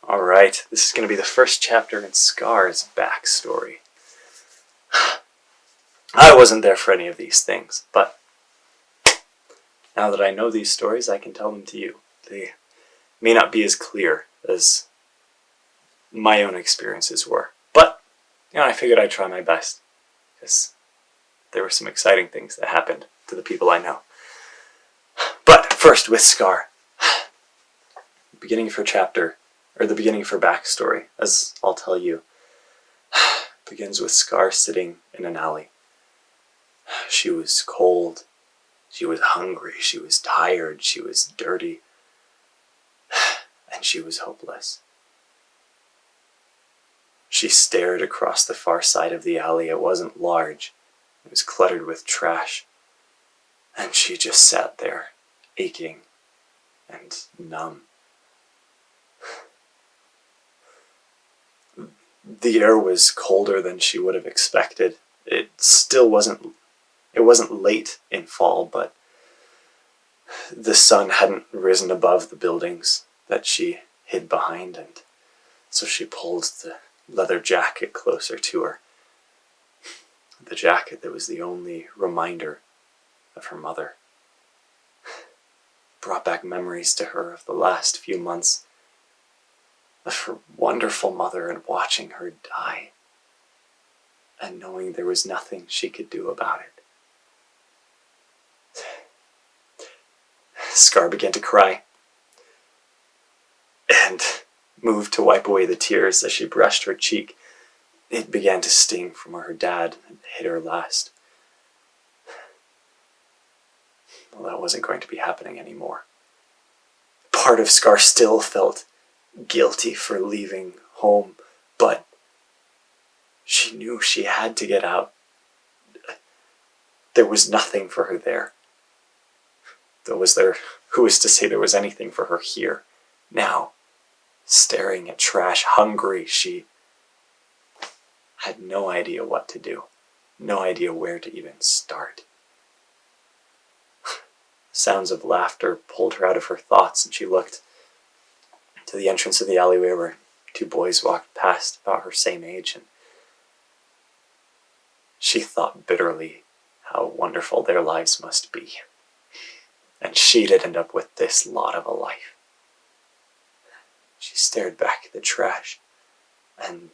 Alright, this is going to be the first chapter in Scar's backstory. I wasn't there for any of these things, but now that I know these stories, I can tell them to you. They may not be as clear as my own experiences were, but I figured I'd try my best, because there were some exciting things that happened to the people I know. But first, with Scar. The beginning of her chapter, or the beginning of her backstory, as I'll tell you, begins with Scar sitting in an alley. She was cold, she was hungry, she was tired, she was dirty, and she was hopeless. She stared across the far side of the alley. It wasn't large, it was cluttered with trash, and she just sat there, aching and numb. The air was colder than she would have expected. It wasn't late in fall, but the sun hadn't risen above the buildings that she hid behind, and so she pulled the leather jacket closer to her. The jacket that was the only reminder of her mother. Brought back memories to her of the last few months, of her wonderful mother and watching her die, and knowing there was nothing she could do about it. Scar began to cry, and moved to wipe away the tears as she brushed her cheek. It began to sting from where her dad had hit her last. Well, that wasn't going to be happening anymore. Part of Scar still felt guilty for leaving home, but she knew she had to get out. There was nothing for her there. Who was to say there was anything for her here? Now, staring at trash, hungry, she had no idea what to do. No idea where to even start. Sounds of laughter pulled her out of her thoughts, and she looked to the entrance of the alleyway where two boys walked past about her same age, and she thought bitterly how wonderful their lives must be. And she'd end up with this lot of a life. She stared back at the trash, and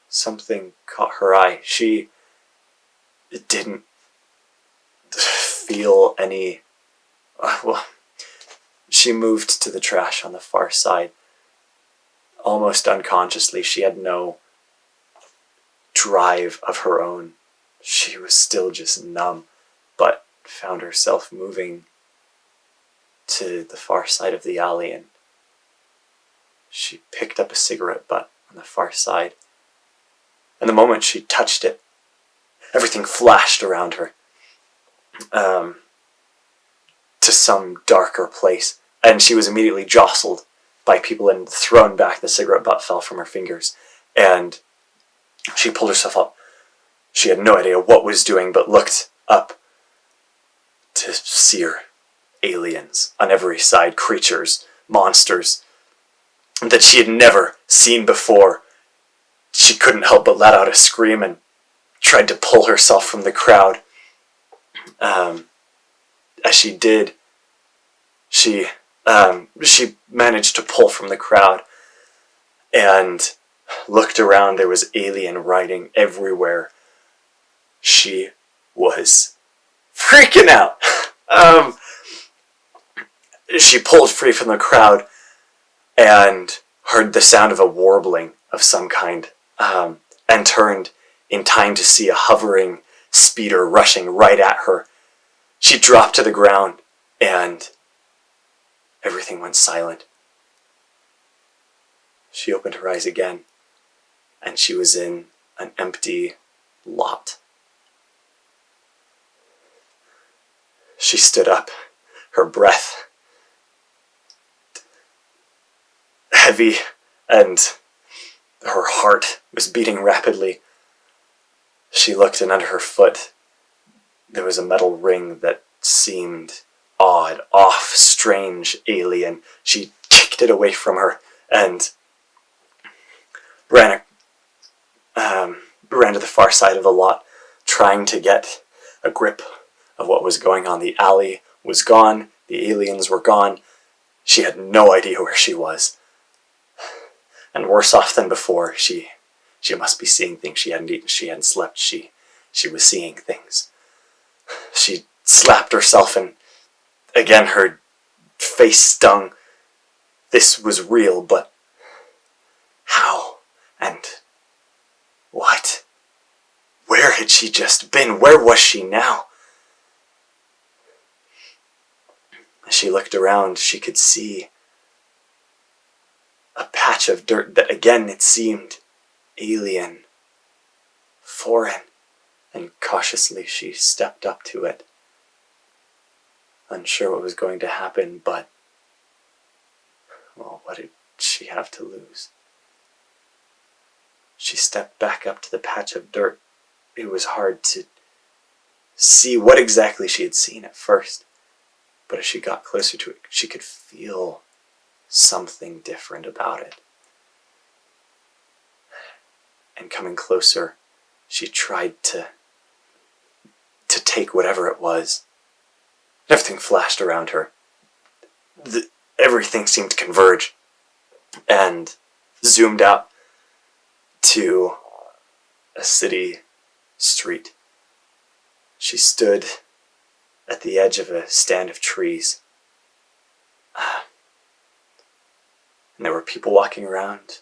something caught her eye. She didn't feel any... She moved to the trash on the far side. Almost unconsciously, she had no drive of her own. She was still just numb, but found herself moving to the far side of the alley, and she picked up a cigarette butt on the far side. And the moment she touched it, everything flashed around her to some darker place, and she was immediately jostled by people and thrown back. The cigarette butt fell from her fingers, and she pulled herself up. She had no idea what was doing, but looked up to see her aliens on every side, creatures, monsters that she had never seen before. She couldn't help but let out a scream and tried to pull herself from the crowd. As she did, she managed to pull from the crowd and looked around. There was alien writing everywhere. She was freaking out. She pulled free from the crowd and heard the sound of a warbling of some kind, and turned in time to see a hovering speeder rushing right at her. She dropped to the ground, and everything went silent. She opened her eyes again, and she was in an empty lot. She stood up, her breath heavy, and her heart was beating rapidly. She looked, and under her foot there was a metal ring that seemed odd, off, strange, alien. She kicked it away from her and ran to the far side of the lot, trying to get a grip of what was going on. The alley was gone. The aliens were gone. She had no idea where she was. And worse off than before, she must be seeing things. She hadn't eaten, she hadn't slept, she was seeing things. She slapped herself, and again her face stung. This was real, but how? And what? Where had she just been? Where was she now? As she looked around, she could see a patch of dirt that again it seemed alien, foreign, and cautiously she stepped up to it, unsure what was going to happen, but, well, what did she have to lose? She stepped back up to the patch of dirt. It was hard to see what exactly she had seen at first, but as she got closer to it, she could feel something different about it. And coming closer, she tried to take whatever it was. Everything flashed around her. Everything seemed to converge and zoomed out to a city street. She stood at the edge of a stand of trees. And there were people walking around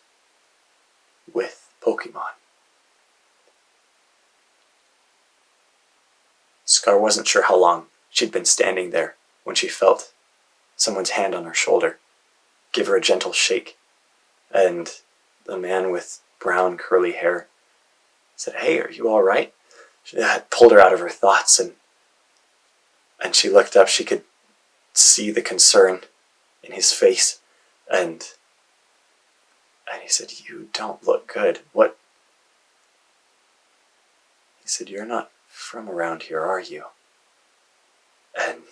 with Pokemon. Scar wasn't sure how long she'd been standing there when she felt someone's hand on her shoulder give her a gentle shake, and the man with brown curly hair said, "Hey, are you all right?" She pulled her out of her thoughts, and she looked up. She could see the concern in his face, and he said, "You don't look good. What?" He said, "You're not from around here, are you?" And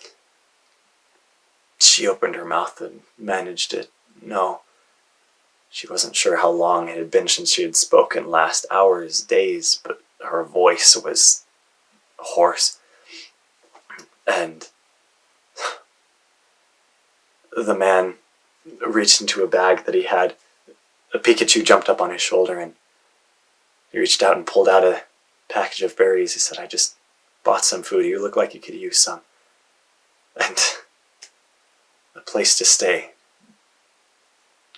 she opened her mouth and managed it. No. She wasn't sure how long it had been since she had spoken last, hours, days, but her voice was hoarse. And the man reached into a bag that he had. A Pikachu jumped up on his shoulder, and he reached out and pulled out a package of berries. He said, "I just bought some food. You look like you could use some. And a place to stay.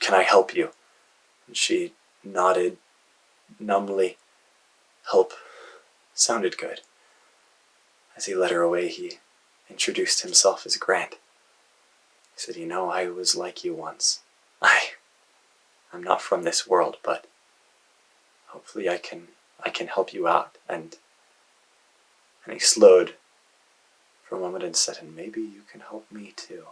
Can I help you?" And she nodded numbly. Help sounded good. As he led her away, he introduced himself as Grant. He said, "You know, I was like you once. I'm not from this world, but hopefully I can help you out." And he slowed for a moment and said, "And maybe you can help me too."